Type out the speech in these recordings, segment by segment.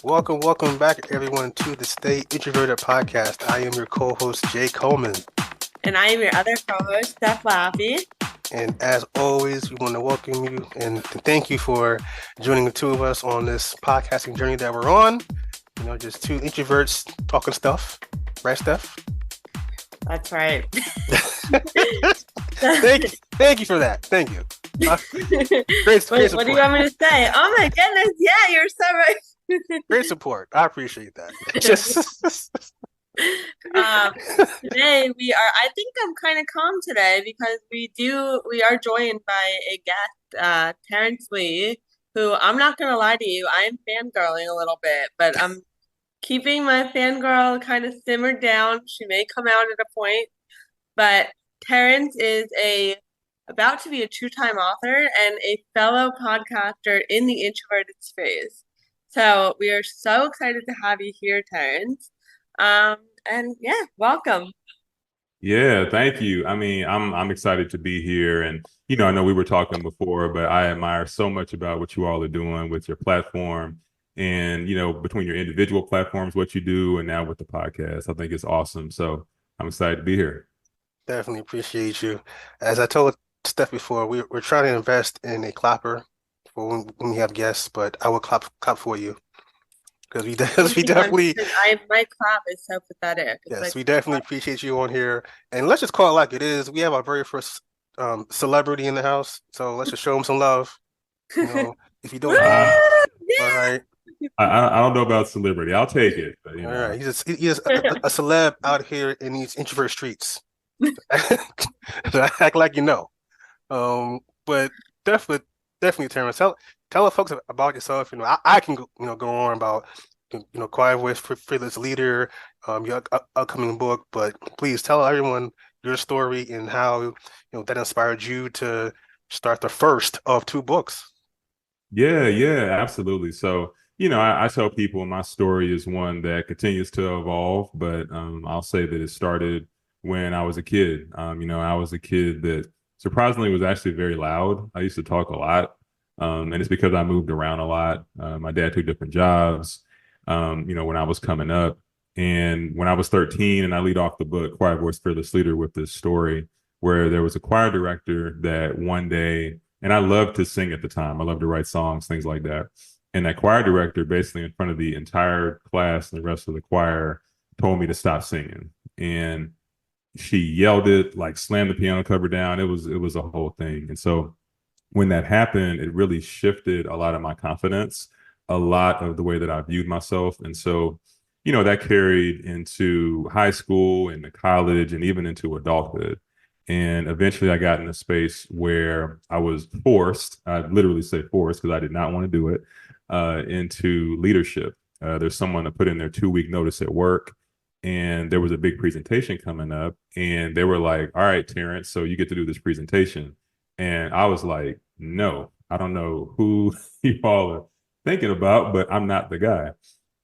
Welcome back, everyone, to the Stay Introverted Podcast. I am your co-host, Jay Coleman. And I am your other co-host, Steph Laffey. And as always, we want to welcome you and thank you for joining the two of us on this podcasting journey that we're on. You know, just two introverts talking stuff. Right, Steph? That's right. Thank you for that. Thank you. Great what do you want me to say? Oh my goodness, yeah, you're so right. Great support. I appreciate that. Today I think I'm kind of calm today because we are joined by a guest, Terrance Lee, who I'm not going to lie to you, I am fangirling a little bit, but I'm keeping my fangirl kind of simmered down. She may come out at a point, but Terrance is about to be a two-time author and a fellow podcaster in the introverted space. So we are so excited to have you here, Terrance. And yeah, welcome. Yeah, thank you. I mean, I'm excited to be here. And, I know we were talking before, but I admire so much about what you all are doing with your platform and, between your individual platforms, what you do, and now with the podcast. I think it's awesome. So I'm excited to be here. Definitely appreciate you. As I told Steph before, we're trying to invest in a clapper for when we have guests, but I will clap for you. Because we definitely... my clap is so pathetic. Yes, we definitely appreciate you on here. And let's just call it like it is. We have our very first celebrity in the house. So let's just show him some love. If you don't mind. All right. I don't know about celebrity. I'll take it. But, All right. He's a celeb out here in these introvert streets. So act like you know. But definitely, Terrance, tell the folks about yourself. I can go on about Quiet Voice, Fearless Leader, your upcoming book, but please tell everyone your story and how that inspired you to start the first of two books. Yeah, absolutely. So I tell people my story is one that continues to evolve, but I'll say that it started when I was a kid. I was a kid that surprisingly was actually very loud. I used to talk a lot. And it's because I moved around a lot. My dad took different jobs, when I was coming up. And when I was 13, and I lead off the book, Quiet Voice, Fearless Leader, with this story where there was a choir director that one day, and I loved to sing at the time. I loved to write songs, things like that. And that choir director, basically in front of the entire class and the rest of the choir, told me to stop singing. And she yelled it, like slammed the piano cover down. It was a whole thing. And so when that happened, it really shifted a lot of my confidence, a lot of the way that I viewed myself. And so, that carried into high school, into college, and even into adulthood. And eventually I got in a space where I was forced, I literally say forced because I did not want to do it, into leadership. There's someone that put in their 2-week notice at work, and there was a big presentation coming up, and they were like, all right, Terrance, so you get to do this presentation. And I was like, no, I don't know who you all are thinking about, but I'm not the guy.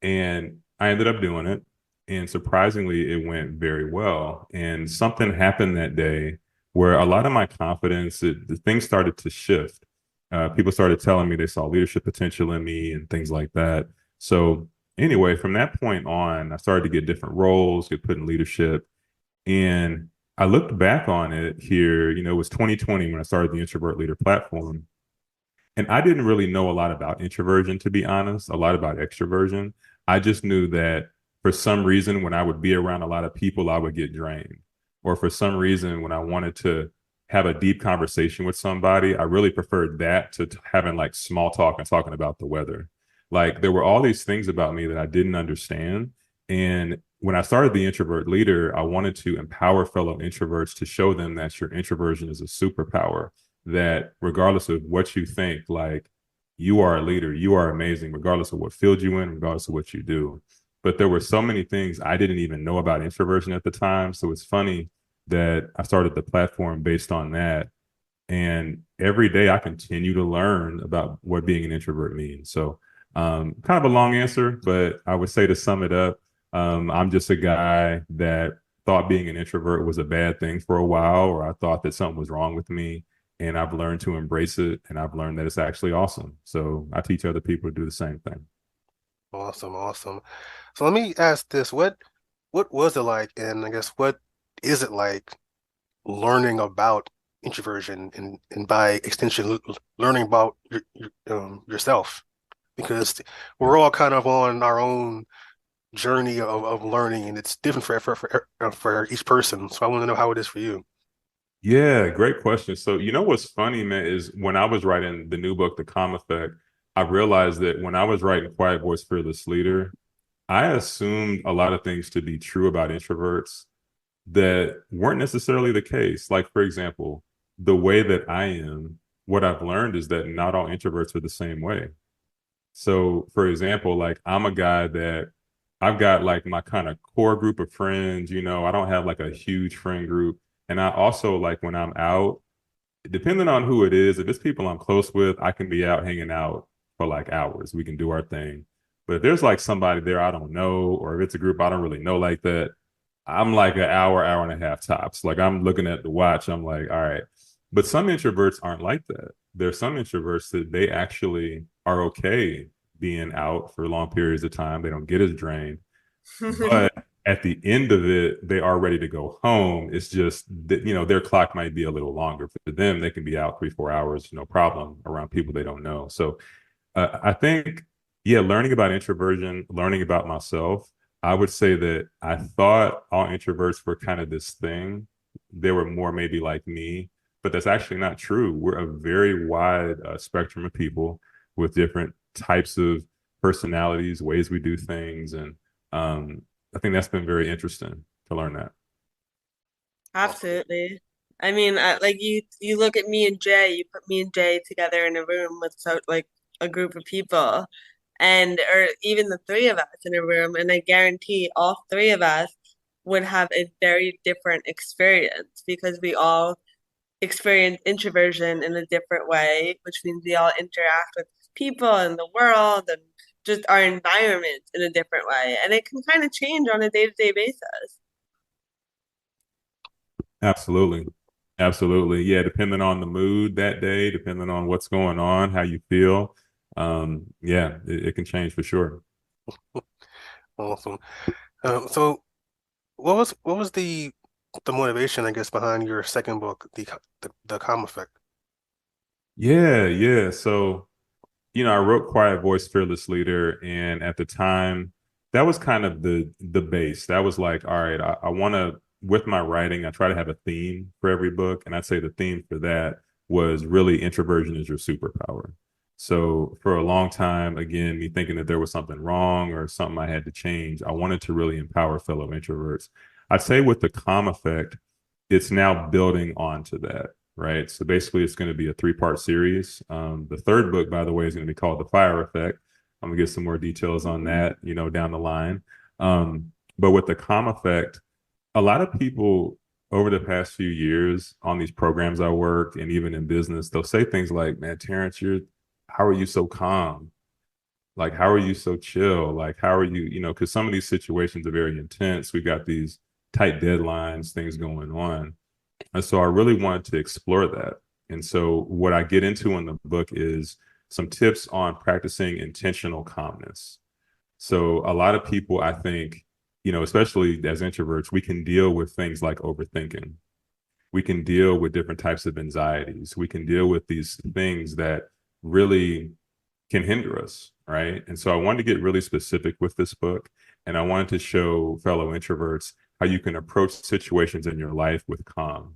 And I ended up doing it. And surprisingly, it went very well. And something happened that day where a lot of my confidence, the things started to shift. People started telling me they saw leadership potential in me and things like that. So anyway, from that point on, I started to get different roles, get put in leadership. And I looked back on it here, it was 2020 when I started the Introvert Leader platform. And I didn't really know a lot about introversion, to be honest, a lot about extroversion. I just knew that for some reason, when I would be around a lot of people, I would get drained. Or for some reason, when I wanted to have a deep conversation with somebody, I really preferred that to having like small talk and talking about the weather. Like there were all these things about me that I didn't understand. And when I started the Introvert Leader, I wanted to empower fellow introverts to show them that your introversion is a superpower, that regardless of what you think, like you are a leader, you are amazing, regardless of what field you're in, regardless of what you do. But there were so many things I didn't even know about introversion at the time. So it's funny that I started the platform based on that. And every day I continue to learn about what being an introvert means. So kind of a long answer, but I would say to sum it up, I'm just a guy that thought being an introvert was a bad thing for a while, or I thought that something was wrong with me. And I've learned to embrace it. And I've learned that it's actually awesome. So I teach other people to do the same thing. Awesome, awesome. So let me ask this: what was it like, and I guess what is it like learning about introversion and by extension learning about yourself? Because we're all kind of on our own journey of learning, and it's different for each person. So I want to know how it is for you. Yeah, great question. So, you know what's funny, man, is when I was writing the new book, The Calm Effect, I realized that when I was writing Quiet Voice, Fearless Leader, I assumed a lot of things to be true about introverts that weren't necessarily the case. Like, for example, the way that I am, what I've learned is that not all introverts are the same way. So, for example, like I'm a guy that I've got like my kind of core group of friends, I don't have like a huge friend group. And I also like when I'm out, depending on who it is, if it's people I'm close with, I can be out hanging out for like hours. We can do our thing. But if there's like somebody there I don't know, or if it's a group I don't really know like that, I'm like an hour, hour and a half tops. Like I'm looking at the watch, I'm like, all right. But some introverts aren't like that. There's some introverts that they actually are okay being out for long periods of time. They don't get as drained. But at the end of it, they are ready to go home. It's just that, their clock might be a little longer. For them, they can be out 3, 4 hours, no problem around people they don't know. So I think, yeah, learning about introversion, learning about myself, I would say that I thought all introverts were kind of this thing. They were more maybe like me, but that's actually not true. We're a very wide spectrum of people with different types of personalities, ways we do things. And I think that's been very interesting to learn that. Absolutely. I mean, like you look at me and Jay, you put me and Jay together in a room with like a group of people, and or even the three of us in a room, and I guarantee all three of us would have a very different experience because we all experience introversion in a different way, which means we all interact with people and the world and just our environment in a different way. And it can kind of change on a day-to-day basis. Absolutely. Absolutely. Yeah, depending on the mood that day, depending on what's going on, how you feel. Yeah, it can change for sure. Awesome. So what was the motivation, I guess, behind your second book, the Calm Effect? Yeah, yeah. So, I wrote Quiet Voice, Fearless Leader, and at the time, that was kind of the base. That was like, all right, I want to with my writing, I try to have a theme for every book, and I'd say the theme for that was really introversion is your superpower. So for a long time, again, me thinking that there was something wrong or something I had to change, I wanted to really empower fellow introverts. I'd say with the Calm Effect, it's now building onto that, right? So basically, it's going to be a 3-part series. The third book, by the way, is going to be called The Fire Effect. I'm gonna get some more details on that, down the line. But with the Calm Effect, a lot of people over the past few years on these programs I work and even in business, they'll say things like, "Man, Terrance, how are you so calm? Like, how are you so chill? Like, how are you, because some of these situations are very intense. We got these tight deadlines, things going on. And so I really wanted to explore that. And so what I get into in the book is some tips on practicing intentional calmness. So a lot of people, I think, especially as introverts, we can deal with things like overthinking. We can deal with different types of anxieties. We can deal with these things that really can hinder us, right? And so I wanted to get really specific with this book, and I wanted to show fellow introverts how you can approach situations in your life with calm,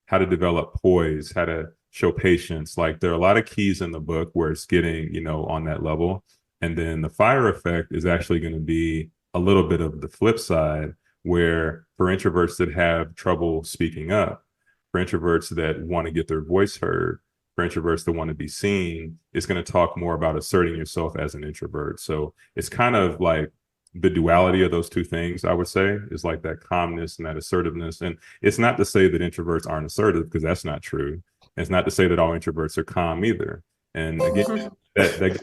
how to develop poise, how to show patience. Like there are a lot of keys in the book where it's getting, on that level. And then the fire effect is actually going to be a little bit of the flip side, where for introverts that have trouble speaking up, for introverts that want to get their voice heard, for introverts that want to be seen, it's going to talk more about asserting yourself as an introvert. So it's kind of like the duality of those two things, I would say, is like that calmness and that assertiveness. And it's not to say that introverts aren't assertive, because that's not true. It's not to say that all introverts are calm either. And again, that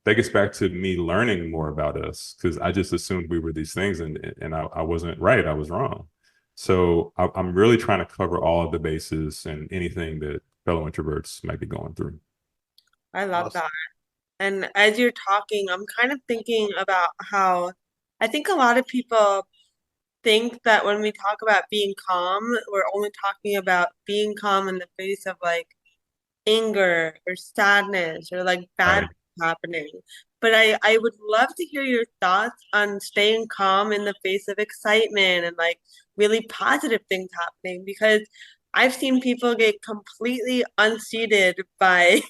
gets back to me learning more about us, because I just assumed we were these things, and I wasn't right. I was wrong. So I'm really trying to cover all of the bases and anything that fellow introverts might be going through. I love Awesome. that. And as you're talking, I'm kind of thinking about how I think a lot of people think that when we talk about being calm, we're only talking about being calm in the face of like anger or sadness or like bad Right. things happening. But I would love to hear your thoughts on staying calm in the face of excitement and like really positive things happening because I've seen people get completely unseated by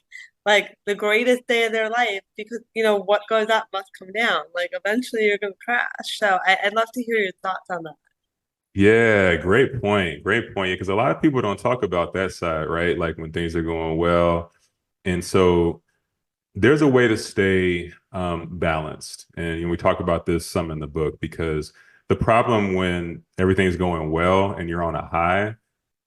like the greatest day of their life because you know what goes up must come down. Like eventually you're gonna crash. So I'd love to hear your thoughts on that. Yeah, great point. Great point. Because a lot of people don't talk about that side, right? Like when things are going well. And so there's a way to stay balanced. And we talk about this some in the book because the problem when everything's going well and you're on a high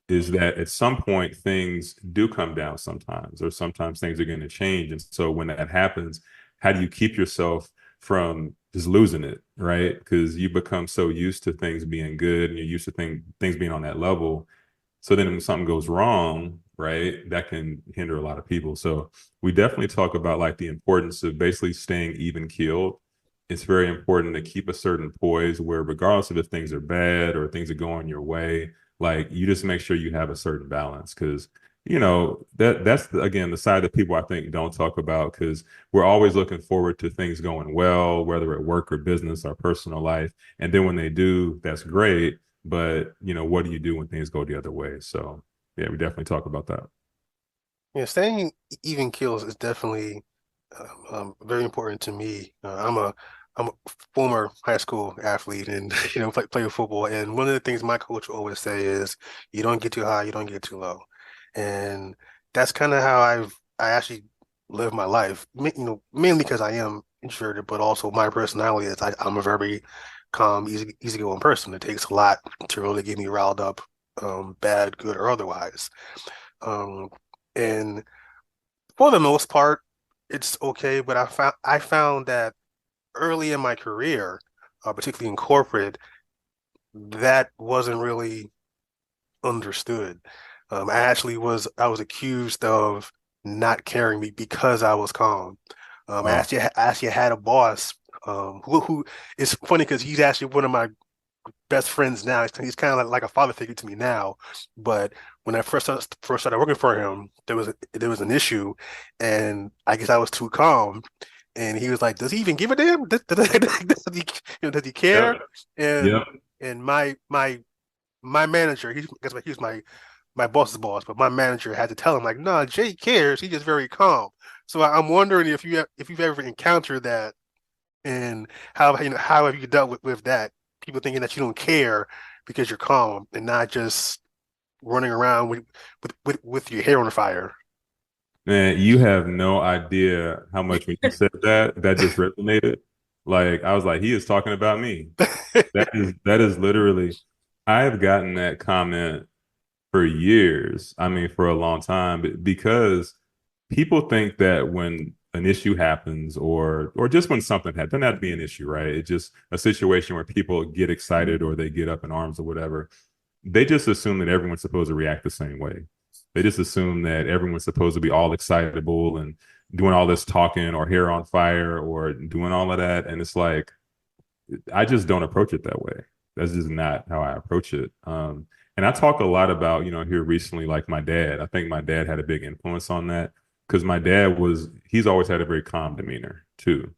is that at some point things do come down sometimes, or sometimes things are going to change. And so when that happens, how do you keep yourself from just losing it, right? Because you become so used to things being good and you're used to things being on that level. So then when something goes wrong, right, that can hinder a lot of people. So we definitely talk about like the importance of basically staying even keeled. It's very important to keep a certain poise where regardless of if things are bad or things are going your way, like you just make sure you have a certain balance because again the side that people I think don't talk about because we're always looking forward to things going well, whether at work or business or personal life. And then when they do, that's great. But what do you do when things go the other way? So yeah, we definitely talk about that. Yeah, staying even keels is definitely very important to me. I'm a former high school athlete, and play football. And one of the things my coach will always say is, "You don't get too high, you don't get too low," and that's kind of how I actually live my life. Mainly because I am introverted, but also my personality is I'm a very calm, easygoing person. It takes a lot to really get me riled up, bad, good, or otherwise. Um, and for the most part, it's okay. But I found that early in my career, particularly in corporate, that wasn't really understood. I was accused of not caring me because I was calm. Wow. I actually had a boss who is funny because he's actually one of my best friends now. He's kind of like a father figure to me now. But when I first started working for him, there was an issue, and I guess I was too calm. And he was like, "Does he even give a damn? Does he Yep. care?" And Yep. and my manager, he was my boss's boss, but my manager had to tell him like, "No, Jay cares. He's just very calm." So I'm wondering if you've ever encountered that, and how have you dealt with that? People thinking that you don't care because you're calm and not just running around with your hair on fire. Man, you have no idea how much when you said that just resonated. Like I was like, he is talking about me. That is literally, I have gotten that comment for years. I mean, for a long time, but because people think that when an issue happens or just when something happens, doesn't have to be an issue, right? It's just a situation where people get excited or they get up in arms or whatever. They just assume that everyone's supposed to react the same way. They just assume that everyone's supposed to be all excitable and doing all this talking or hair on fire or doing all of that. And it's like, I just don't approach it that way. That's just not how I approach it. And I talk a lot about, here recently, like my dad. I think my dad had a big influence on that because my dad he's always had a very calm demeanor too,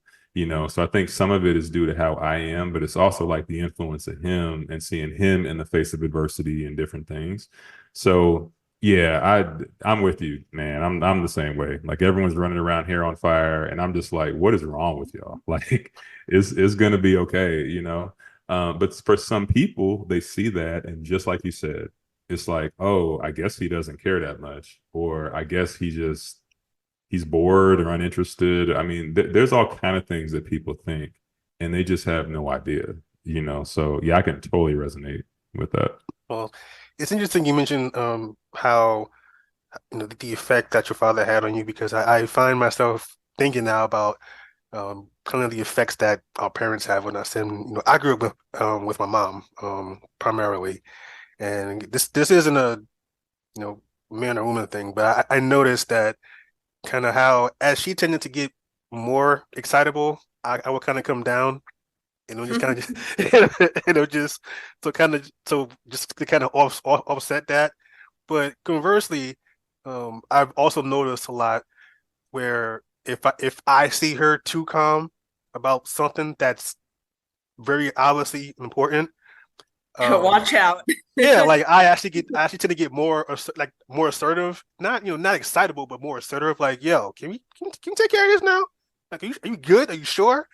So I think some of it is due to how I am, but it's also like the influence of him and seeing him in the face of adversity and different things. So yeah, I'm with you, man. I'm the same way. Like everyone's running around here on fire, and I'm just like, what is wrong with y'all? Like, it's gonna be okay. But for some people, they see that, and just like you said, it's like, oh, I guess he doesn't care that much, or I guess he's bored or uninterested. I mean, there's all kind of things that people think, and they just have no idea. So yeah, I can totally resonate with that. Well, it's interesting you mentioned how the effect that your father had on you because I find myself thinking now about kind of the effects that our parents have on us. And I grew up with my mom primarily, and this isn't a you know man or woman thing, but I noticed that kind of how as she tended to get more excitable, I would kind of come down, and it'll just kind of just it'll just just to kind of offset that. But conversely, I've also noticed a lot where if I see her too calm about something that's very obviously important, um, Watch out. yeah, like I actually tend to get more assertive, not not excitable, but more assertive. Like, yo, can we take care of this now? Like, are you good? Are you sure?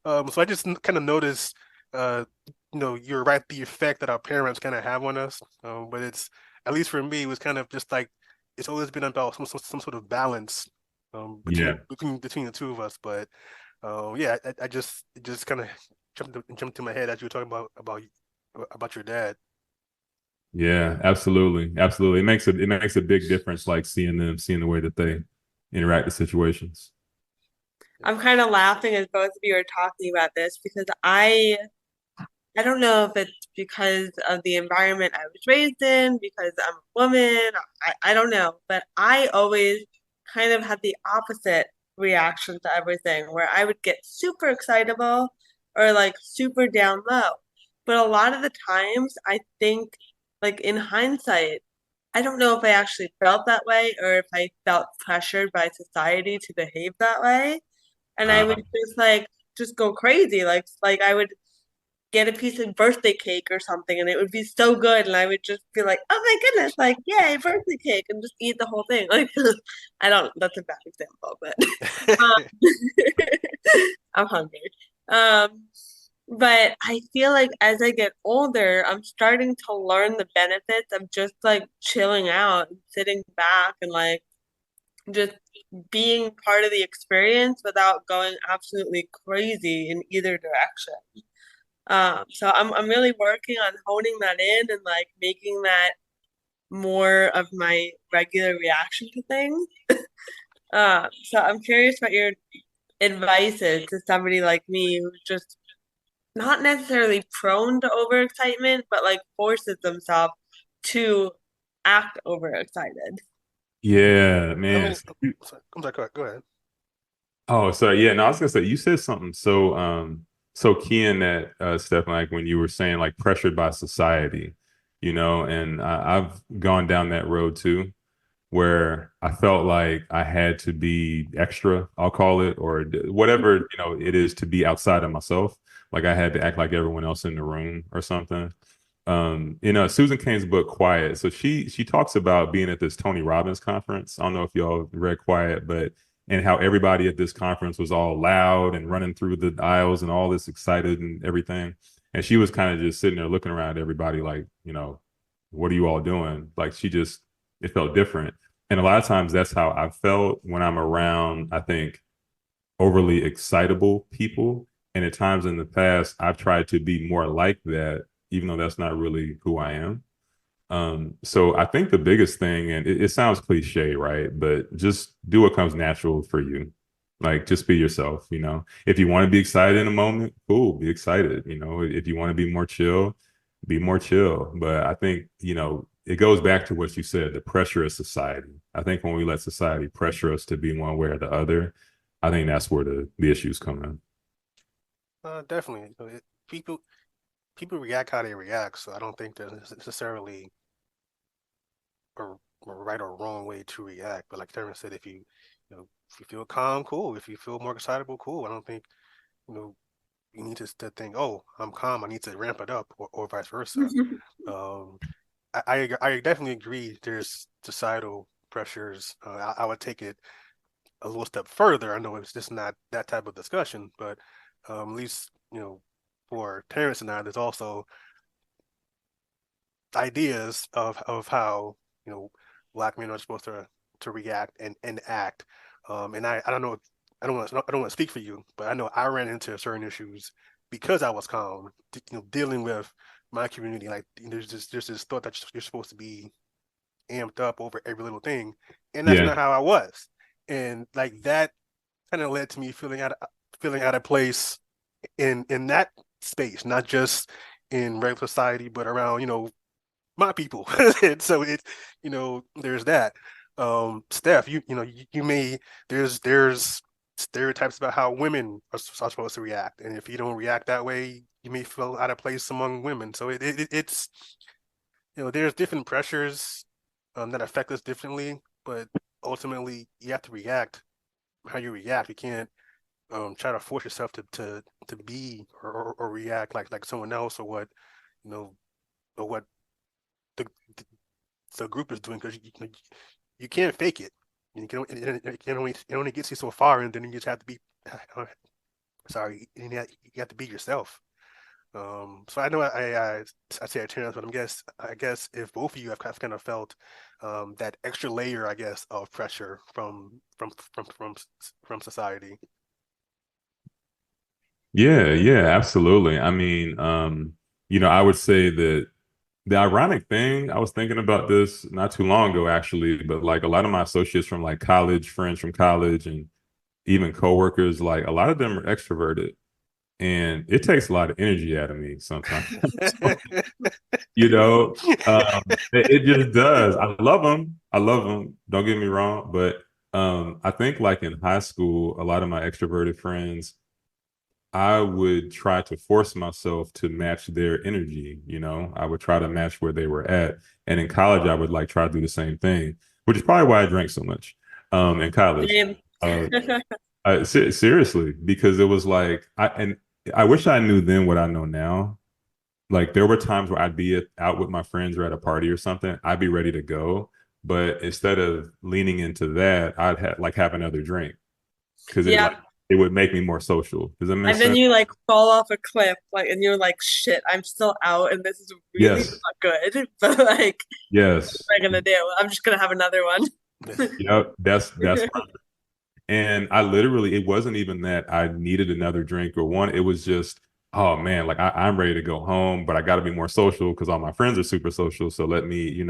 So I just kind of noticed, uh, you're right, the effect that our parents kind of have on us. But it's, at least for me, it was kind of just like it's always been about some sort of balance, Yeah. between the two of us. But yeah, I just it just kind of jumped to my head as you were talking about your dad. Yeah, absolutely. Absolutely. It makes a big difference, like seeing the way that they interact with situations. I'm kind of laughing as both of you are talking about this because I don't know if it's because of the environment I was raised in, because I'm a woman, I don't know, but I always kind of had the opposite reaction to everything, where I would get super excitable or like super down low. But a lot of the times, I think, like in hindsight, I don't know if I actually felt that way or if I felt pressured by society to behave that way. And I would Uh, just go crazy. Like I would get a piece of birthday cake or something and it would be so good and I would just be like, oh my goodness, like yay, birthday cake and just eat the whole thing. Like I don't that's a bad example, but I'm hungry. Um but I feel like as I get older, I'm starting to learn the benefits of just like chilling out and sitting back and like just being part of the experience without going absolutely crazy in either direction. So I'm really working on honing that in and like making that more of my regular reaction to things. So I'm curious what your advice is to somebody like me who's just not necessarily prone to overexcitement, but like forces themselves to act overexcited. yeah, I man. mean, I'm sorry, go ahead. Oh, so yeah, no, I was gonna say you said something so key in that Steph, like when you were saying like pressured by society, and I've gone down that road too, where I felt like I had to be extra, I'll call it, or whatever, it is to be outside of myself. Like I had to act like everyone else in the room or something. In Susan Cain's book Quiet, so she talks about being at this Tony Robbins conference. I don't know if y'all read Quiet, but and how everybody at this conference was all loud and running through the aisles and all this excited and everything. And she was kind of just sitting there looking around at everybody like, what are you all doing? Like it felt different. And a lot of times that's how I felt when I'm around, I think, overly excitable people. And at times in the past, I've tried to be more like that, even though that's not really who I am. So I think the biggest thing, and it sounds cliche, right? But just do what comes natural for you. Like just be yourself, If you want to be excited in a moment, cool, be excited. If you want to be more chill, be more chill. But I think, it goes back to what you said, the pressure of society. I think when we let society pressure us to be one way or the other, I think that's where the issues come in. Definitely. People react how they react, so I don't think there's necessarily a right or wrong way to react. But like Terrance said, if you feel calm, cool. If you feel more excitable, cool. I don't think you know you need to think, oh, I'm calm, I need to ramp it up, or vice versa. Um, I definitely agree. There's societal pressures. I would take it a little step further. I know it's just not that type of discussion, but at least for Terrance and I, there's also ideas of how black men are supposed to react and act. And I don't know, I don't want to speak for you, but I know I ran into certain issues because I was calm, dealing with my community. Like there's this thought that you're supposed to be amped up over every little thing, and that's Yeah. not how I was. And like that kind of led to me feeling out of place in that space, not just in regular society, but around my people. And so there's that. Steph, you may there's stereotypes about how women are supposed to react, and if you don't react that way, you may feel out of place among women. So it's there's different pressures that affect us differently, but ultimately you have to react how you react. You can't try to force yourself to be or react like someone else, or what you know or what the the group is doing, because you can't fake it. You can it only gets you so far, and then you just have to be sorry, you have to be yourself. So I know I say it Terrance, but I guess if both of you have kind of felt that extra layer, I guess, of pressure from society. Yeah, yeah, absolutely. I mean, I would say that the ironic thing, I was thinking about this not too long ago, actually, but like a lot of my associates from like college, friends from college, and even coworkers, like a lot of them are extroverted. And it takes a lot of energy out of me sometimes. you know, it just does. I love them. I love them. Don't get me wrong. But I think like in high school, a lot of my extroverted friends, I would try to force myself to match their energy. I would try to match where they were at. And in college, I would like try to do the same thing, which is probably why I drank so much in college. Same. Uh, seriously, because it was like I wish I knew then what I know now. Like there were times where I'd be out with my friends or at a party or something, I'd be ready to go, but instead of leaning into that, I'd have another drink because Yeah. it would make me more social. Does that make And then sense? you like fall off a cliff, like, and you're like, shit, I'm still out, and this is really Yes. not good. But like, Yes. what am I gonna do? I'm just gonna have another one. Yep. That's And I literally, it wasn't even that I needed another drink or one. It was just, oh man, like I'm ready to go home, but I got to be more social because all my friends are super social. So let me,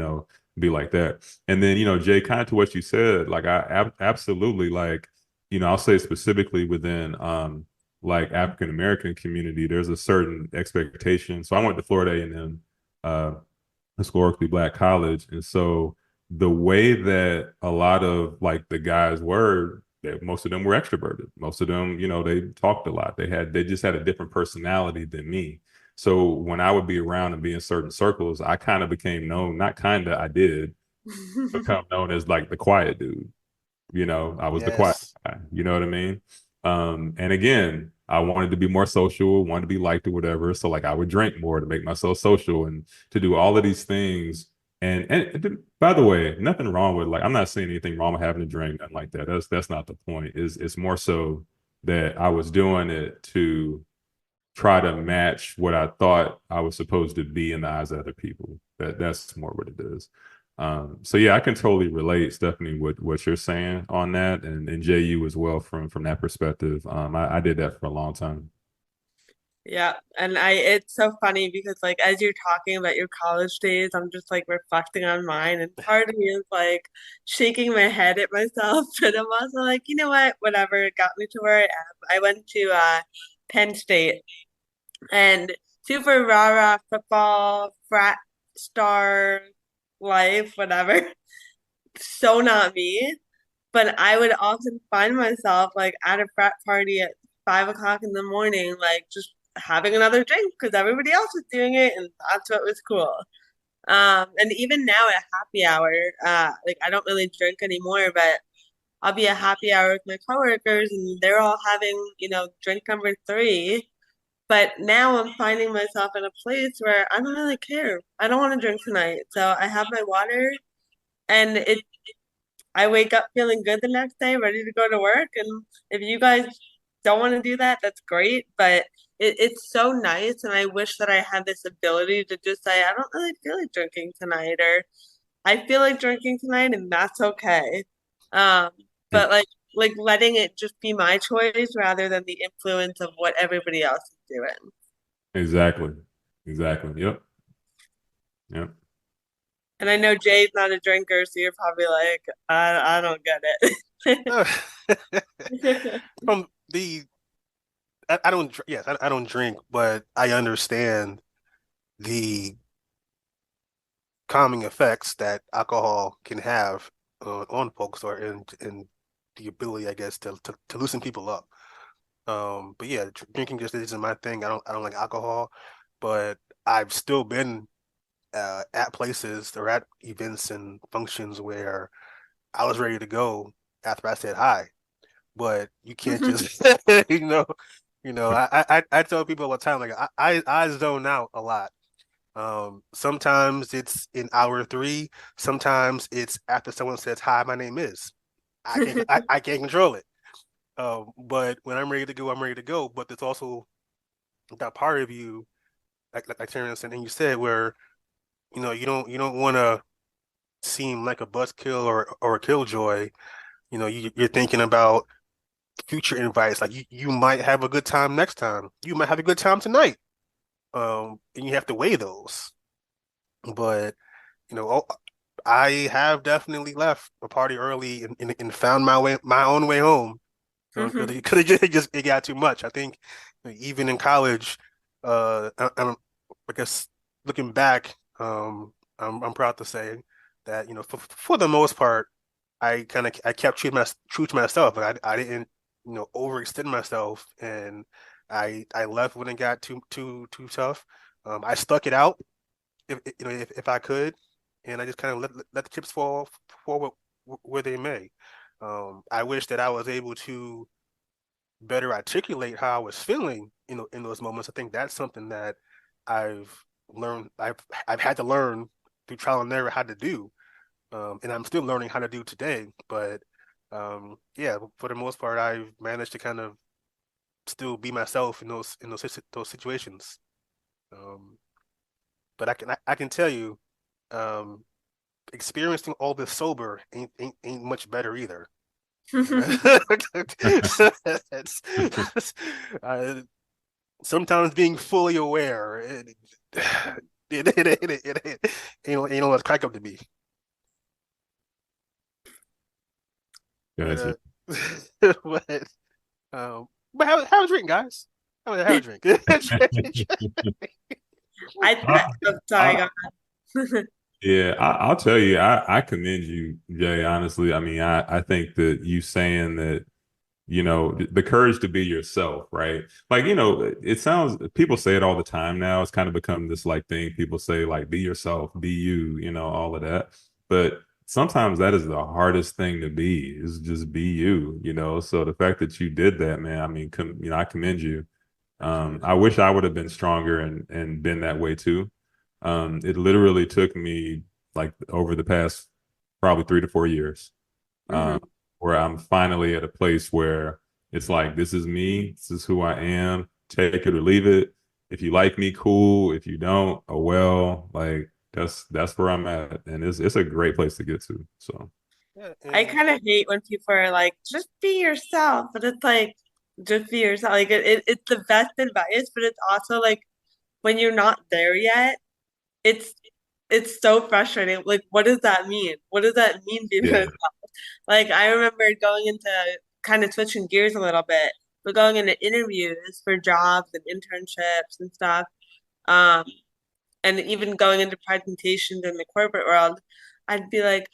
be like that. And then, Jay, kind of to what you said, like absolutely, like, I'll say specifically within, like African American community, there's a certain expectation. So I went to Florida A&M, historically Black college, and so the way that a lot of like the guys were, that most of them were extroverted. Most of them, they talked a lot. They just had a different personality than me. So when I would be around and be in certain circles, I kind of became known, not kind of, I did become known as like the quiet dude. I was the quiet Yes. guy. You know what I mean? And again, I wanted to be more social, wanted to be liked or whatever. So like I would drink more to make myself social and to do all of these things. And by the way, nothing wrong with, like, I'm not saying anything wrong with having a drink, nothing like that. That's not the point. It's more so that I was doing it to try to match what I thought I was supposed to be in the eyes of other people. That's more what it is. So yeah, I can totally relate, Stephanie, what you're saying on that, and JU as well from that perspective. I did that for a long time. Yeah, and it's so funny because like as you're talking about your college days, I'm just like reflecting on mine, and part of me is like shaking my head at myself, but I'm also like, you know what, whatever, it got me to where I am. I went to Penn State, and super rah-rah football, frat star life, whatever. So not me. But I would often find myself like at a frat party at 5 o'clock in the morning, like just having another drink because everybody else was doing it, and that's what was cool. And even now at happy hour, like I don't really drink anymore, but I'll be at happy hour with my coworkers, and they're all having, drink number three. But now I'm finding myself in a place where I don't really care. I don't want to drink tonight, so I have my water, and I wake up feeling good the next day, ready to go to work. And if you guys don't want to do that, that's great. But it's so nice. And I wish that I had this ability to just say, I don't really feel like drinking tonight, or I feel like drinking tonight, and that's okay. Um, but like letting it just be my choice rather than the influence of what everybody else is doing. Exactly. Exactly. Yep. Yep. And I know Jay's not a drinker, so you're probably like, I don't get it. From the I don't yes, I don't drink, but I understand the calming effects that alcohol can have on folks, or in the ability, I guess, to loosen people up. But yeah, drinking just isn't my thing. I don't like alcohol, but I've still been at places or at events and functions where I was ready to go after I said hi, but you can't just you know I tell people all the time like I zone out a lot. Sometimes it's in hour three, sometimes it's after someone says hi, my name is. I can't control it. But when I'm ready to go, I'm ready to go. But there's also that part of you, like Terrance and you said, where you don't want to seem like a buzzkill or a killjoy. You're thinking about future invites. Like you might have a good time next time. You might have a good time tonight. And you have to weigh those. But I have definitely left a party early and found my own way home. Because it just it got too much. I think even in college, I guess looking back, I'm proud to say that for the most part, I kept true to myself. I didn't overextend myself, and I left when it got too tough. I stuck it out if I could, and I just kind of let the chips fall where they may. I wish that I was able to better articulate how I was feeling, in those moments. I think that's something that I've learned. I've had to learn through trial and error how to do, and I'm still learning how to do today. But yeah, for the most part, I've managed to kind of still be myself in those situations. But I can tell you, experiencing all this sober ain't much better either. uh, Sometimes being fully aware, ain't what crack up to be. Gotcha. But have a drink, guys. Have a drink. I'm sorry, go ahead. Yeah, I'll tell you, I commend you, Jay, honestly. I mean, I think that you saying that, the courage to be yourself, right? Like, it sounds, people say it all the time now. It's kind of become this like thing. People say like, be yourself, be you, all of that. But sometimes that is the hardest thing to be, is just be you. So the fact that you did that, man, I mean, I commend you. I wish I would have been stronger and been that way too. It literally took me like over the past probably 3 to 4 years, where I'm finally at a place where it's like, this is me, this is who I am, take it or leave it. If you like me, cool. If you don't, oh well. Like that's where I'm at, and it's a great place to get to. So Yeah, I kind of hate when people are like, just be yourself, but it's like, just be yourself. Like it's the best advice, but it's also like when you're not there yet, it's it's so frustrating. Like, what does that mean? What does that mean be yeah, yourself? Like, I remember going into kind of switching gears a little bit, but going into interviews for jobs and internships and stuff, um, and even going into presentations in the corporate world, I'd be like,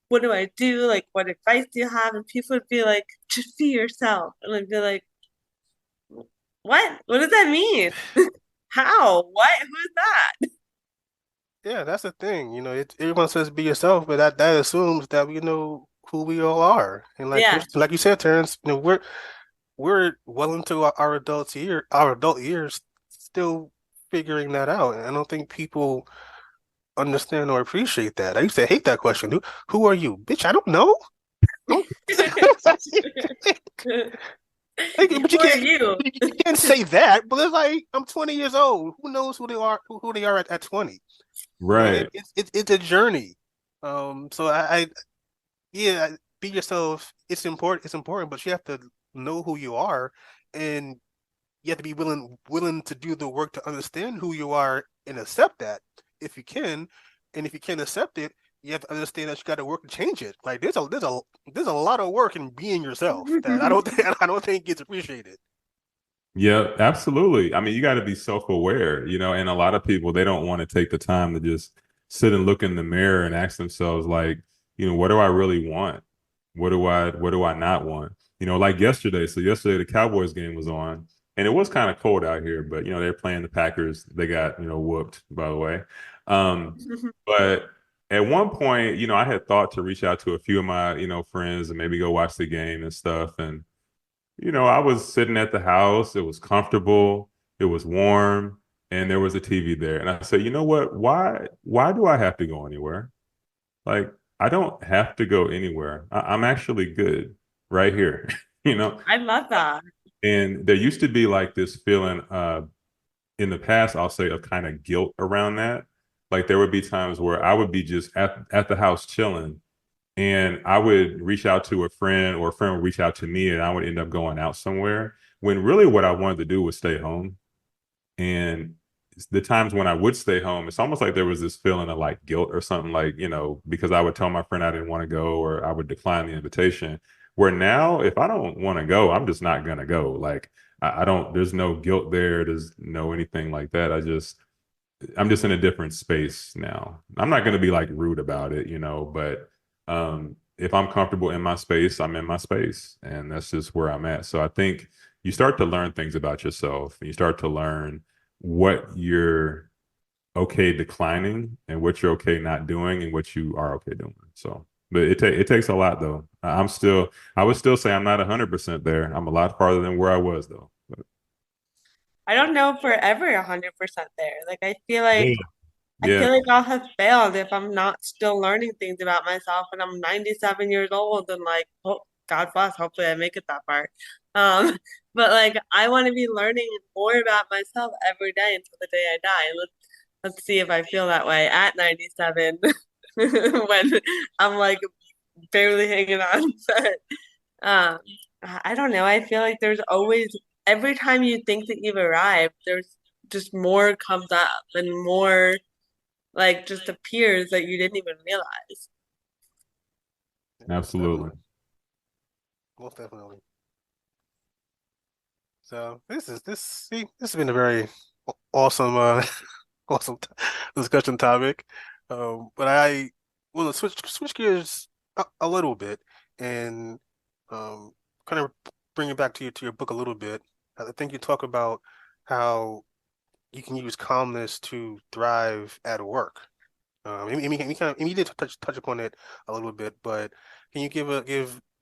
what do I do? Like, what advice do you have? And people would be like, just be yourself. And I'd be like, what? What does that mean? How? What? Who's that? yeah, that's the thing. Everyone says be yourself, but that assumes that we know who we all are. And Yeah. like you said, Terrence, we're well into our adult years, still figuring that out. And I don't think people understand or appreciate that. I used to hate that question. Who are you? Bitch, I don't know. Like, but Who are you? you can't say that. But it's like I'm 20 years old. Who knows who they are at 20? right. It's a journey. So yeah, be yourself. It's important, but you have to know who you are, and you have to be willing to do the work to understand who you are and accept that if you can. And if you can't accept it, you have to understand that you got to work to change it. Like there's a lot of work in being yourself that I don't think gets appreciated. Yeah, absolutely. I mean, you got to be self-aware, and a lot of people, they don't want to take the time to just sit and look in the mirror and ask themselves, like, what do I really want? What do I not want? Like yesterday. So yesterday the Cowboys game was on, and it was kind of cold out here, but they're playing the Packers. They got whooped, by the way. But at one point, I had thought to reach out to a few of my friends and maybe go watch the game and stuff. And I was sitting at the house. It was comfortable. It was warm, and there was a TV there. And I said, you know what? Why do I have to go anywhere? Like, I don't have to go anywhere. I'm actually good right here, I love that. And there used to be like this feeling in the past, I'll say, of kind of guilt around that. Like there would be times where I would be just at the house chilling, and I would reach out to a friend, or a friend would reach out to me, and I would end up going out somewhere when really what I wanted to do was stay home. And the times when I would stay home, it's almost like there was this feeling of like guilt or something, like, because I would tell my friend I didn't want to go, or I would decline the invitation. Where now, if I don't want to go, I'm just not going to go. Like, I don't, there's no guilt there. There's no anything like that. I'm just in a different space now. I'm not going to be like rude about it, but if I'm comfortable in my space, I'm in my space, and that's just where I'm at. So I think you start to learn things about yourself, and you start to learn what you're okay declining and what you're okay not doing and what you are okay doing. So, but it takes a lot though. I would still say I'm not 100% there. I'm a lot farther than where I was though. But I don't know if we're ever 100% there. Like I feel like yeah. I Yeah. feel like I'll have failed if I'm not still learning things about myself and I'm 97 years old and like, oh, God bless, hopefully I make it that far. Um, but like I want to be learning more about myself every day until the day I die. Let's see if I feel that way at 97 when I'm like barely hanging on. But um, I don't know. I feel like there's always every time you think that you've arrived, there's just more comes up and more like just appears that you didn't even realize. Absolutely. Most definitely. So this has been a very awesome awesome discussion topic. But I want to switch gears a little bit and kind of bring it back to your book a little bit. I think you talk about how you can use calmness to thrive at work. You did touch upon it a little bit, but can you give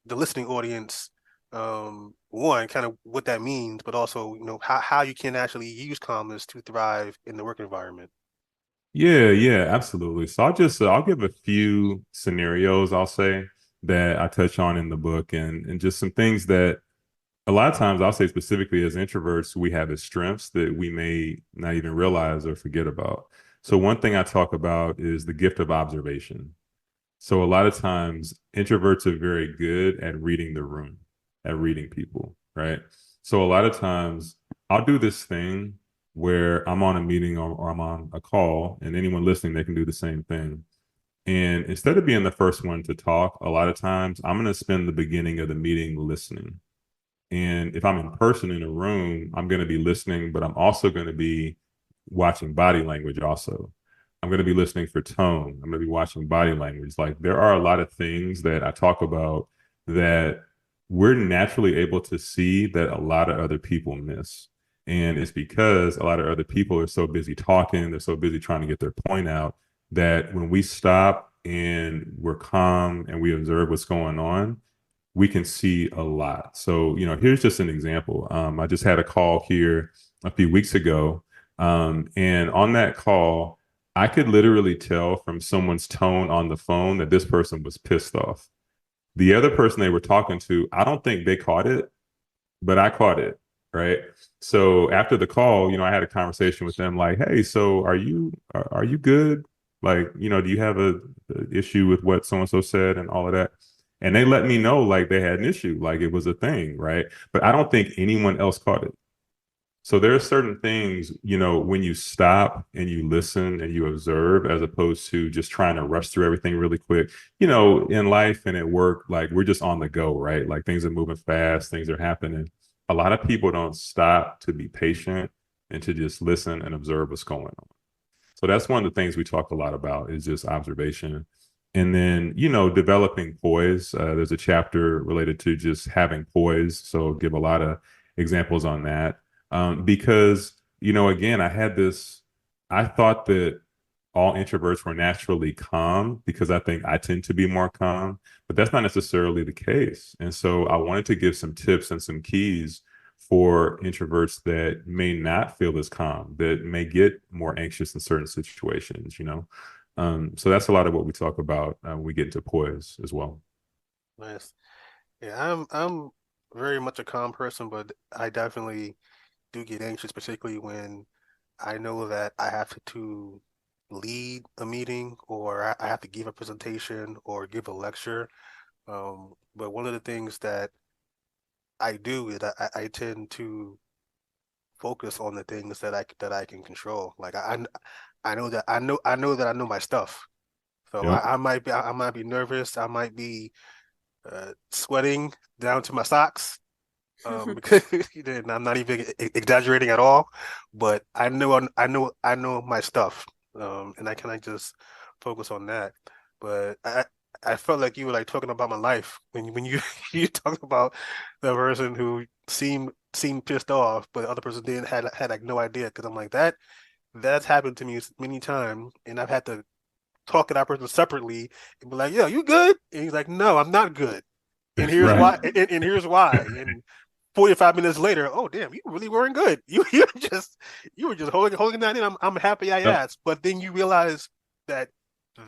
the listening audience one kind of what that means, but also how you can actually use calmness to thrive in the work environment? Yeah, absolutely. So I'll give a few scenarios, I'll say, that I touch on in the book, and just some things that a lot of times I'll say specifically as introverts, we have as strengths that we may not even realize or forget about. So one thing I talk about is the gift of observation. So a lot of times introverts are very good at reading the room, at reading people, right? So a lot of times I'll do this thing where I'm on a meeting, or I'm on a call, and anyone listening, they can do the same thing. And instead of being the first one to talk, a lot of times I'm going to spend the beginning of the meeting listening. And if I'm in person in a room, I'm going to be listening, but I'm also going to be watching body language also. I'm going to be listening for tone. I'm going to be watching body language. Like there are a lot of things that I talk about that we're naturally able to see that a lot of other people miss. And it's because a lot of other people are so busy talking, they're so busy trying to get their point out, that when we stop and we're calm and we observe what's going on, we can see a lot. So, here's just an example. I just had a call here a few weeks ago. And on that call, I could literally tell from someone's tone on the phone that this person was pissed off. The other person they were talking to, I don't think they caught it, but I caught it. Right. So after the call, I had a conversation with them like, hey, so are you good? Like, do you have a issue with what so-and-so said and all of that? And they let me know like they had an issue, like it was a thing. Right. But I don't think anyone else caught it. So there are certain things, when you stop and you listen and you observe, as opposed to just trying to rush through everything really quick, in life and at work, like we're just on the go, right? Like things are moving fast, things are happening. A lot of people don't stop to be patient and to just listen and observe what's going on. So that's one of the things we talk a lot about, is just observation. And then, developing poise. There's a chapter related to just having poise. So give a lot of examples on that. Because, again, I thought that all introverts were naturally calm because I think I tend to be more calm, but that's not necessarily the case. And so I wanted to give some tips and some keys for introverts that may not feel as calm, that may get more anxious in certain situations. So that's a lot of what we talk about when we get into poise as well. Nice. Yeah, I'm very much a calm person, but I definitely do get anxious, particularly when I know that I have to lead a meeting or I have to give a presentation or give a lecture. But one of the things that I do is I tend to focus on the things that I can control. Like I know that I know my stuff. So Yep. I might be nervous. I might be sweating down to my socks. Because I'm not even exaggerating at all, but I know my stuff, and I kind of just focus on that. But I felt like you were like talking about my life when you you talked about the person who seemed pissed off, but the other person didn't had like no idea because I'm like that's happened to me many times, and I've had to talk to that person separately and be like, "Yo, you good?" And he's like, "No, I'm not good." And here's Right. why, and here's why. And 45 minutes later, oh damn, you really weren't good. You were just holding that in. I'm happy I Yep. asked. But then you realize that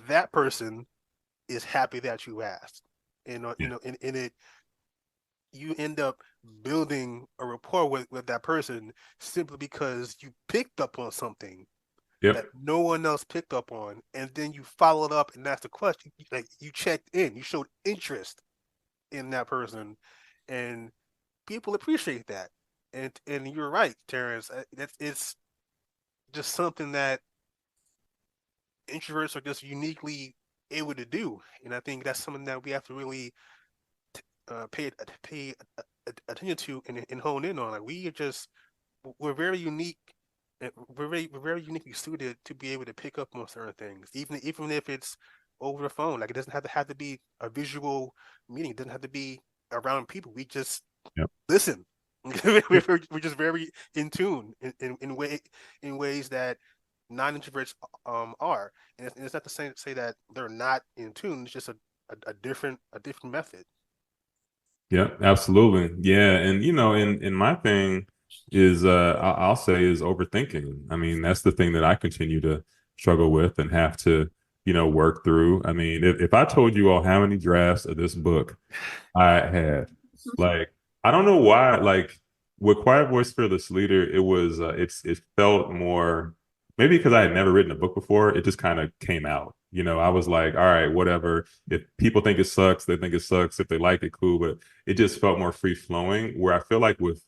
that person is happy that you asked. And Yeah. and it you end up building a rapport with that person simply because you picked up on something that Yep. no one else picked up on, and then you followed up and asked a question. Like you checked in, you showed interest in that person, and people appreciate that. And you're right, Terrance. It's just something that introverts are just uniquely able to do, and I think that's something that we have to really pay attention to and hone in on. Like we're very unique. We're very uniquely suited to be able to pick up on certain things, even if it's over the phone. Like it doesn't have to be a visual meeting. It doesn't have to be around people. We just Yep. listen. Yep. We're just very in tune in ways that non-introverts are, and it's not to say that they're not in tune. It's just a different method. Yeah, absolutely. Yeah, and and my thing is I'll say is overthinking. I mean, that's the thing that I continue to struggle with and have to, work through. I mean, if I told you all how many drafts of this book I had, like I don't know why, like with Quiet Voice Fearless Leader, it felt more maybe because I had never written a book before, it just kind of came out. I was like, all right, whatever. If people think it sucks, they think it sucks. If they like it, cool. But it just felt more free flowing. Where I feel like with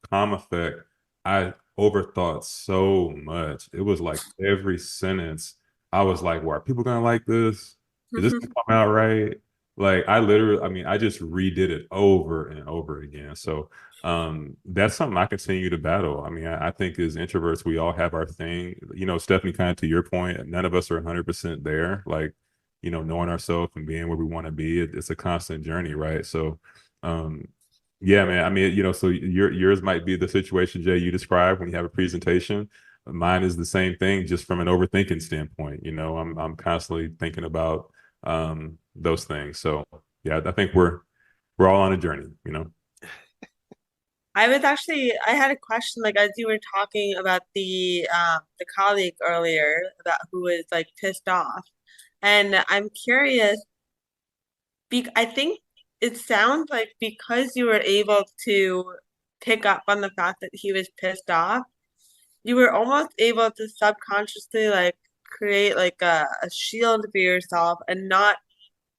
Calm Effect, I overthought so much. It was like every sentence, I was like, well, are people gonna like this? Is this gonna come out right? Like I mean, I just redid it over and over again. So that's something I continue to battle. I mean, I think as introverts, we all have our thing. Stephanie, kind of to your point, none of us are 100% there. Like, knowing ourselves and being where we want to be, it's a constant journey, right? So, um, yeah, man. I mean, so yours might be the situation, Jay, you described when you have a presentation. Mine is the same thing, just from an overthinking standpoint. I'm constantly thinking about those things. So, yeah, I think we're all on a journey. I had a question, like as you were talking about the colleague earlier about who was like pissed off. And I'm curious, I think it sounds like because you were able to pick up on the fact that he was pissed off, you were almost able to subconsciously like create like a shield for yourself and not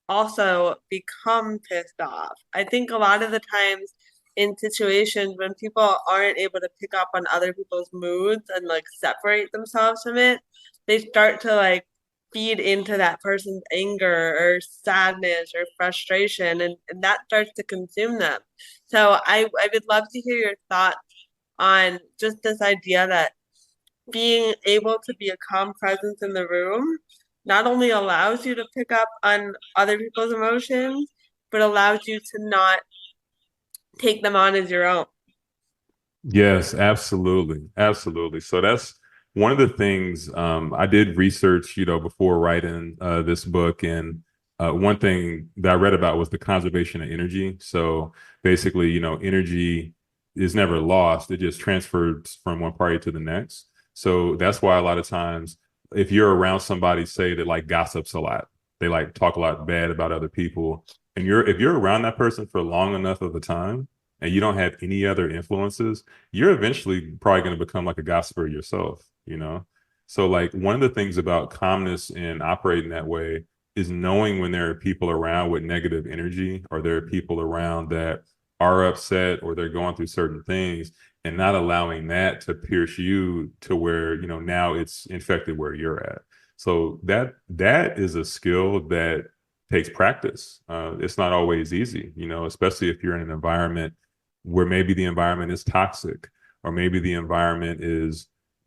also become pissed off. I think a lot of the times in situations when people aren't able to pick up on other people's moods and like separate themselves from it, they start to like feed into that person's anger or sadness or frustration, and that starts to consume them. So I would love to hear your thoughts on just this idea that being able to be a calm presence in the room not only allows you to pick up on other people's emotions, but allows you to not take them on as your own. Yes, absolutely. Absolutely. So that's one of the things I did research, before writing this book. And one thing that I read about was the conservation of energy. So basically, energy is never lost, it just transfers from one party to the next. So that's why a lot of times, if you're around somebody, say that like gossips a lot, they like talk a lot bad about other people, and if you're around that person for long enough of a time, and you don't have any other influences, you're eventually probably going to become like a gossiper yourself. So like one of the things about calmness and operating that way is knowing when there are people around with negative energy, or there are people around that are upset, or they're going through certain things, and not allowing that to pierce you to where, now it's infected where you're at. So that is a skill that takes practice. It's not always easy, especially if you're in an environment where maybe the environment is toxic, or maybe the environment is,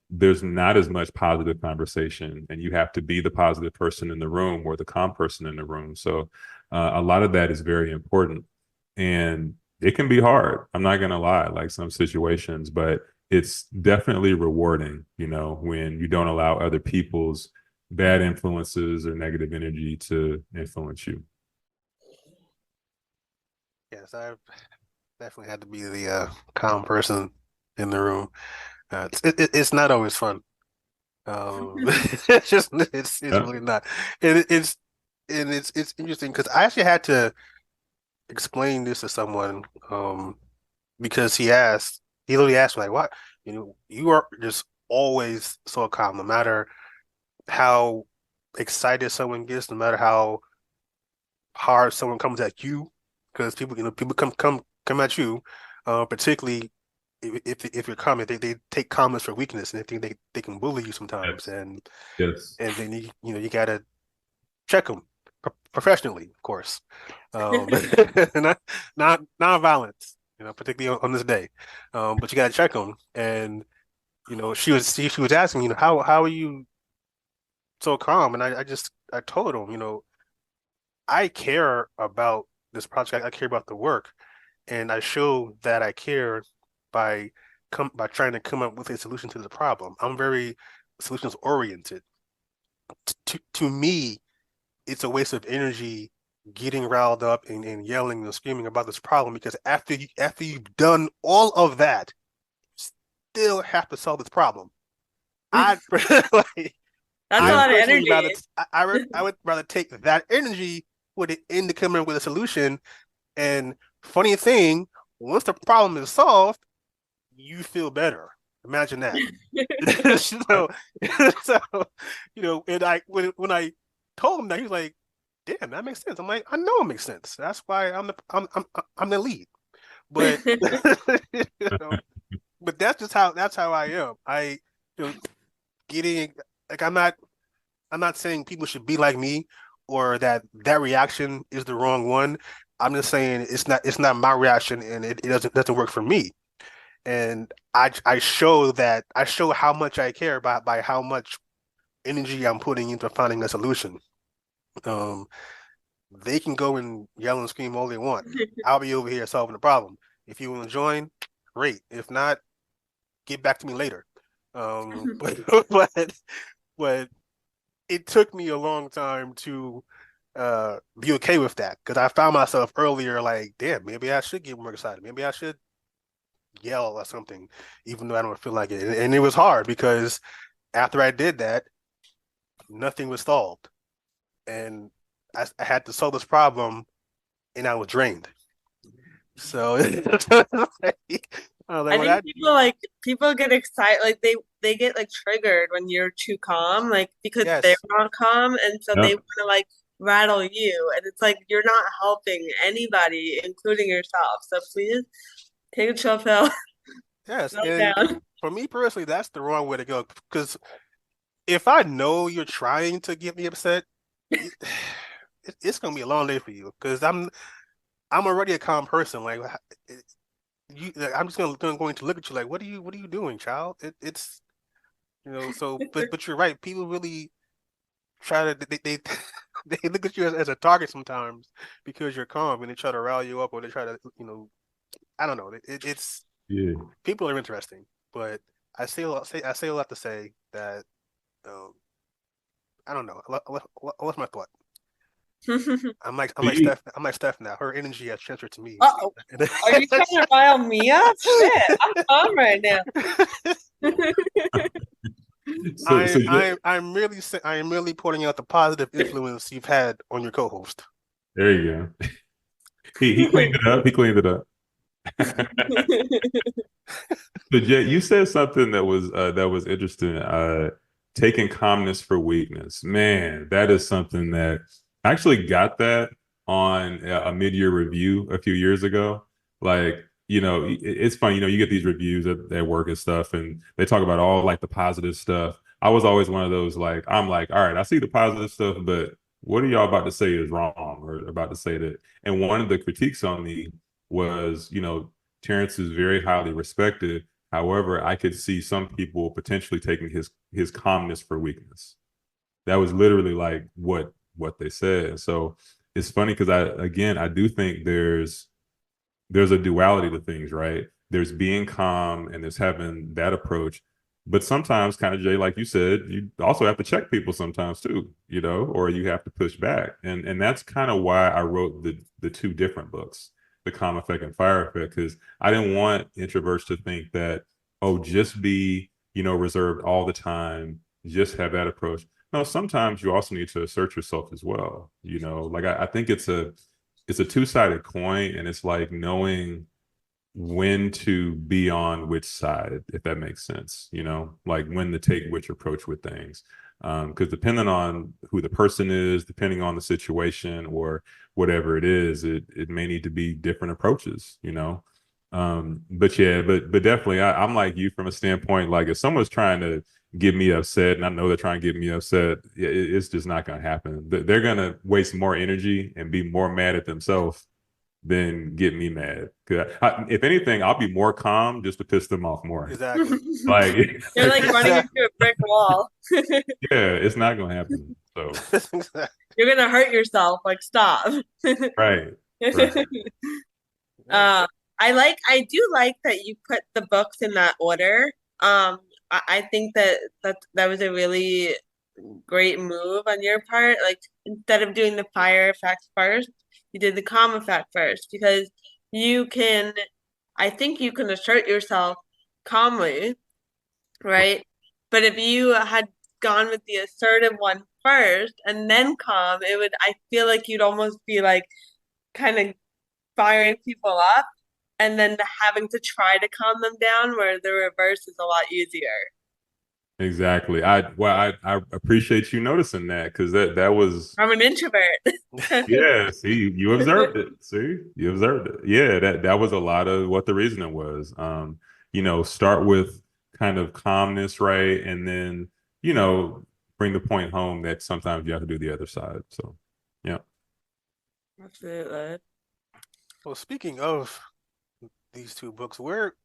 there's not as much positive conversation, and you have to be the positive person in the room or the calm person in the room. So a lot of that is very important, and it can be hard. I'm not going to lie, like some situations, but it's definitely rewarding, when you don't allow other people's bad influences or negative energy to influence you. Yes, I've definitely had to be the calm person in the room. It's not always fun. It's Yeah. really not. It's it's interesting because I actually had to explain this to someone because he literally asked me like, "What? You are just always so calm, no matter how excited someone gets, no matter how hard someone comes at you, because people come at you, particularly if you're calm, they take calmness for weakness, and they think they can bully you sometimes, Yes. and Yes. then you gotta check them professionally, of course, not violence, particularly on this day, but you gotta check them, and she was asking me, how are you so calm, and I told him, I care about this project. I care about the work, and I show that I care by by trying to come up with a solution to the problem. I'm very solutions oriented. To me, it's a waste of energy getting riled up and yelling and screaming about this problem, because after you've done all of that, you still have to solve this problem. I like That's a I lot of personally energy. rather I would rather take that energy with it into coming up with a solution. And funny thing, once the problem is solved, you feel better. Imagine that. so, so and when I told him that, he was like, "Damn, that makes sense." I'm like, "I know it makes sense. That's why I'm the lead." But you know, but that's how I am. You know, getting like I'm not saying people should be like me, or that reaction is the wrong one. I'm just saying it's not my reaction, and it doesn't work for me. And I show how much I care by how much energy I'm putting into finding a solution. Um, they can go and yell and scream all they want. I'll be over here solving the problem. If you want to join, great. If not, get back to me later. But but it took me a long time to be okay with that, because I found myself earlier like, damn, maybe I should get more excited. Maybe I should yell or something, even though I don't feel like it. And it was hard because after I did that, nothing was solved, and I had to solve this problem, and I was drained. So I was like, I well, think people get excited, like they get like triggered when you're too calm, like because they're yes, not calm, and so they Yeah. want to like rattle you, and it's like you're not helping anybody, including yourself. So please take a chill pill, yes, slow and down. for me personally, that's the wrong way to go, because if I know you're trying to get me upset, it, it's gonna be a long day for you, because I'm already a calm person. Like I'm just going to look at you like, what are you doing, child? It's so, but you're right. People really try to they look at you as a target sometimes because you're calm, and they try to rile you up, or they try to, I don't know. It's Yeah. people are interesting, but I say a lot to say that um, I don't know. What's my thought? I'm like Steph. I'm like Steph now. Her energy has transferred to me. Uh-oh. Are you trying to rile me up? Shit, I'm calm right now. I'm merely pointing out the positive influence you've had on your co-host. There you go. He cleaned it up. He cleaned it up. But Jay, you said something that was interesting. Taking calmness for weakness. Man, that is something that I actually got that on a mid-year review a few years ago. Like, it's funny, you get these reviews at work and stuff, and they talk about all like the positive stuff. I was always one of those, like, I'm like, all right, I see the positive stuff, but what are y'all about to say is wrong, or about to say that? And one of the critiques on me was, Terrance is very highly respected. However, I could see some people potentially taking his calmness for weakness. That was literally like what they said. So it's funny because I do think there's a duality to things, right? There's being calm and there's having that approach. But sometimes, kind of, Jay, like you said, you also have to check people sometimes too, or you have to push back. And that's kind of why I wrote the two different books, The Calm Effect and Fire Effect, because I didn't want introverts to think that, oh, just be, reserved all the time, just have that approach. No, sometimes you also need to assert yourself as well. Like I think it's a two-sided coin, and it's like knowing when to be on which side, if that makes sense, like when to take which approach with things. Because depending on who the person is, depending on the situation or whatever it is, it may need to be different approaches, but yeah, but definitely I'm like you from a standpoint, like if someone's trying to get me upset and I know they're trying to get me upset, it's just not going to happen. They're going to waste more energy and be more mad at themselves than get me mad. If anything, I'll be more calm just to piss them off more. Exactly. Like you're like running into a brick wall. Yeah, it's not gonna happen. So you're gonna hurt yourself. Like, stop. Right. I do like that you put the books in that order. I think that was a really great move on your part. Like, instead of doing the fire effect first, you did the calm effect first, because I think you can assert yourself calmly, right? But if you had gone with the assertive one first and then calm, I feel like you'd almost be like kind of firing people up and then having to try to calm them down, where the reverse is a lot easier. Exactly. I appreciate you noticing that, because that was, I'm an introvert. Yeah, see, you observed it. See, you observed it. Yeah, that was a lot of what the reasoning was. Start with kind of calmness, right? And then, bring the point home that sometimes you have to do the other side. So, yeah. Absolutely. Well, speaking of these two books, where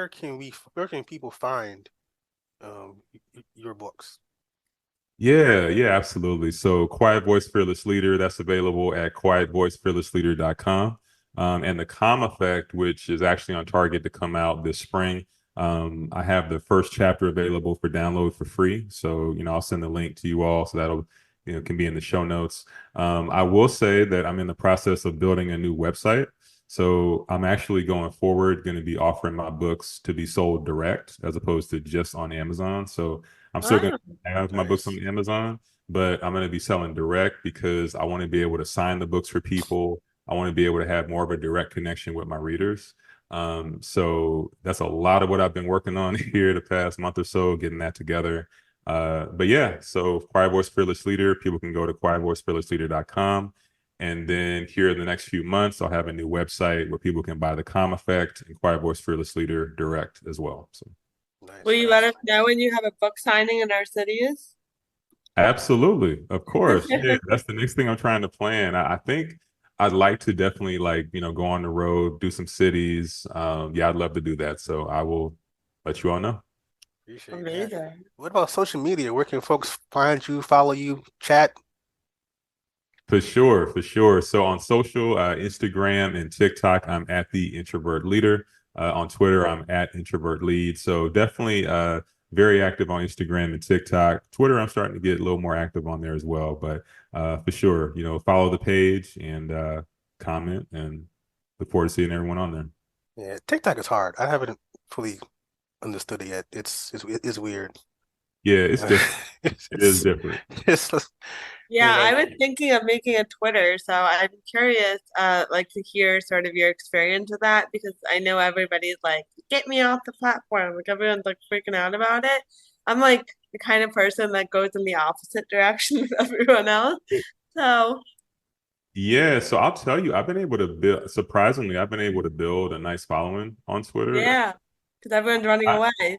can people find your books? Yeah, absolutely. So Quiet Voice Fearless Leader, that's available at quietvoicefearlessleader.com. And The Calm Effect, which is actually on target to come out this spring. I have the first chapter available for download for free. So, I'll send the link to you all, so that'll, can be in the show notes. I will say that I'm in the process of building a new website. So I'm actually going forward going to be offering my books to be sold direct as opposed to just on Amazon. So I'm still going to have my books on Amazon, but I'm going to be selling direct because I want to be able to sign the books for people. I want to be able to have more of a direct connection with my readers. So that's a lot of what I've been working on here the past month or so, getting that together. But yeah, so Quiet Voice Fearless Leader, people can go to quietvoicefearlessleader.com. And then here in the next few months, I'll have a new website where people can buy The Calm Effect and Quiet Voice Fearless Leader direct as well. So, nice. Will you let us know when you have a book signing in our cities? Absolutely, of course. Yeah, that's the next thing I'm trying to plan. I think I'd like to definitely go on the road, do some cities. Yeah, I'd love to do that. So I will let you all know. Appreciate that. Amazing. What about social media? Where can folks find you, follow you, chat? For sure, for sure. So on social, Instagram and TikTok, I'm at the introvert leader. On Twitter, I'm at introvert lead. So definitely very active on Instagram and TikTok. Twitter, I'm starting to get a little more active on there as well. But for sure, follow the page and comment, and look forward to seeing everyone on there. Yeah, TikTok is hard. I haven't fully understood it yet. It's weird. Yeah, it's different. It is different. It's, Yeah, like, I was thinking of making a Twitter, so I'm curious, like to hear sort of your experience with that because I know everybody's like, get me off the platform. Like everyone's like freaking out about it. I'm like the kind of person that goes in the opposite direction of everyone else. So Yeah, so I'll tell you, I've been able to build, surprisingly, I've been able to build a nice following on Twitter. yeah, because everyone's running away.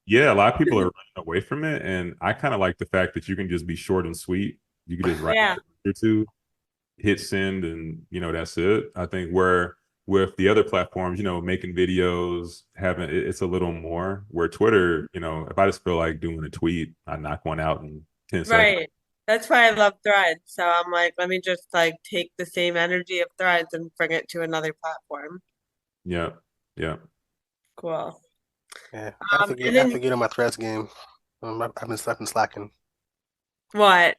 Yeah, a lot of people are running away from it, and I kind of like the fact that you can just be short and sweet. You can just write Yeah. or two, hit send, and that's it. I think where with the other platforms, making videos, having it's a little more. Where Twitter, if I just feel like doing a tweet, I knock one out in 10 seconds. Right. That's why I love Threads. So I'm like, let me just like take the same energy of Threads and bring it to another platform. Yeah, yeah. Cool. Yeah, I have to get on my Threads game. I've been slacking. What?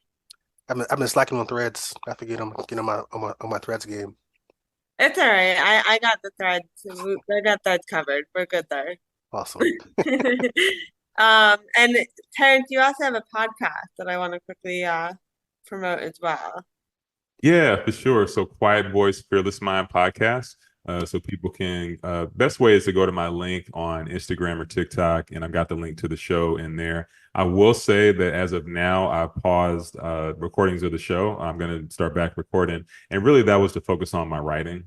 I've been slacking on Threads. I have to get on my Threads game. It's all right. I got the Threads. I got that covered. We're good there. Awesome. And Terrance, you also have a podcast that I want to quickly promote as well. Yeah, for sure. So Quiet Voice, Fearless Mind podcast. So people can, best way is to go to my link on Instagram or TikTok, and I've got the link to the show in there. I will say that as of now, I've paused recordings of the show. I'm going to start back recording. And really that was to focus on my writing.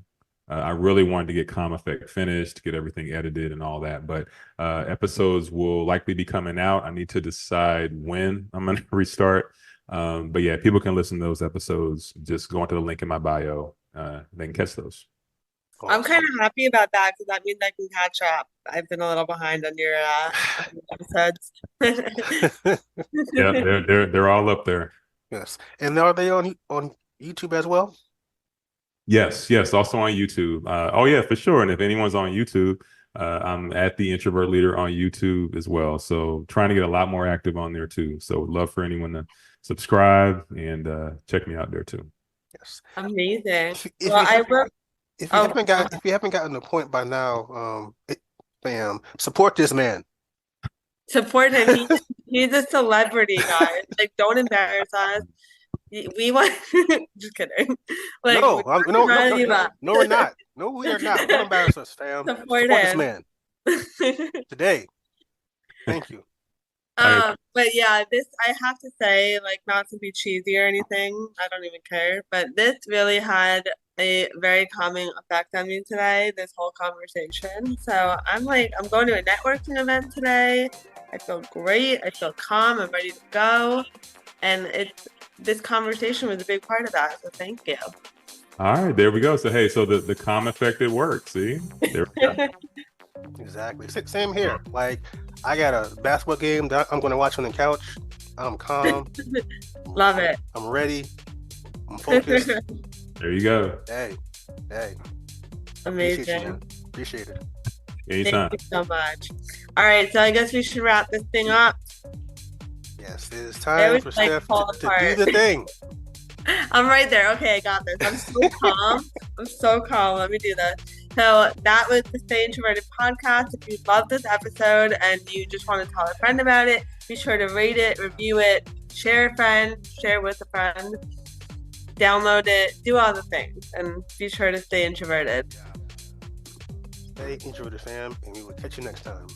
I really wanted to get Calm Effect finished, get everything edited and all that. But episodes will likely be coming out. I need to decide when I'm going to restart. But yeah, people can listen to those episodes. Just go into the link in my bio. They can catch those. I'm kind of happy about that because that means I can catch up. I've been a little behind on your episodes. Yeah, they're all up there. Yes, and are they on YouTube as well? Yes, also on YouTube. Oh yeah, for sure. And if anyone's on YouTube, I'm at the Introvert Leader on YouTube as well. So trying to get a lot more active on there too. So would love for anyone to subscribe and check me out there too. Yes, amazing. If you haven't gotten the point by now, support this man. Support him. He's a celebrity, guys. Like, don't embarrass us. We want. Just kidding. Like, no, we're not. No, we are not. Don't embarrass us, fam. Support this man today. Thank you. But yeah, this I have to say, like, not to be cheesy or anything. I don't even care. But this really had a very calming effect on me today, this whole conversation. So I'm going to a networking event today. I feel great. I feel calm. I'm ready to go. And this conversation was a big part of that. So thank you. All right, there we go. So hey, so the calm effect, it works. See, there we go. Exactly. Same here. Like, I got a basketball game that I'm going to watch on the couch. I'm calm. Love it. I'm ready. I'm focused. There you go. Hey. Amazing. Appreciate it. Anytime. Thank you so much. All right, so I guess we should wrap this thing up. Yes, it is time for Steph to do the thing. I'm right there. Okay, I got this. I'm so calm. I'm so calm. Let me do this. So that was the Stay Introverted Podcast. If you love this episode and you just want to tell a friend about it, be sure to rate it, review it, share a friend, share with a friend, download it, do all the things, and be sure to stay introverted. Stay introverted, fam, and we will catch you next time.